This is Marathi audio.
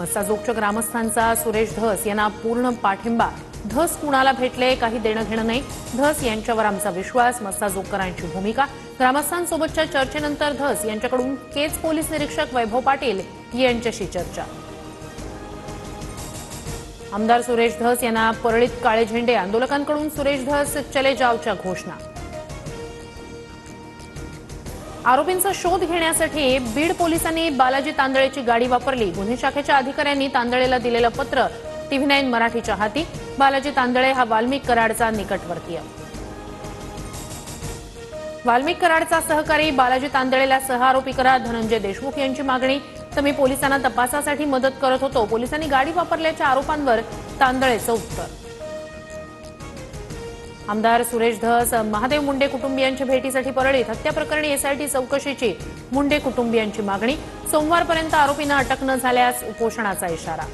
मस्साजोगच्या ग्रामस्थांचा सुरेश धस यांना पूर्ण पाठिंबा। धस कुणाला भेटले काही देणं घेणं नाही, धस यांच्यावर आमचा विश्वास, मस्साजोगकरांची भूमिका। ग्रामस्थांसोबतच्या चर्चेनंतर धस यांच्याकडून केज पोलीस निरीक्षक वैभव पाटील यांच्याशी चर्चा। आमदार सुरेश धस यांना परळीत काळे झेंडे, आंदोलकांकडून सुरेश धस चले जावच्या घोषणा। आरोपींचा शोध घेण्यासाठी बीड पोलिसांनी बालाजी तांदळेची गाडी वापरली। गुन्हे शाखेच्या अधिकाऱ्यांनी तांदळेला दिलेलं पत्र TV9 मराठीच्या हाती। बालाजी तांदळे हा वाल्मिक कराडचा निकटवर्तीय। वाल्मिक कराडचा सहकारी बालाजी तांदळेला सहआरोपी करा, धनंजय देशमुख यांची मागणी। तर मी पोलिसांना तपासासाठी मदत करत होतो, पोलिसांनी गाडी वापरल्याच्या आरोपांवर तांदळेचं उत्तर। आमदार सुरेश धस महादेव मुंडे कुटुंबियांच्या भेटीसाठी परळीत। हत्या प्रकरणी SIT चौकशीची मुंडे कुटुंबियांची मागणी। सोमवारपर्यंत आरोपींना अटक न झाल्यास उपोषणाचा इशारा।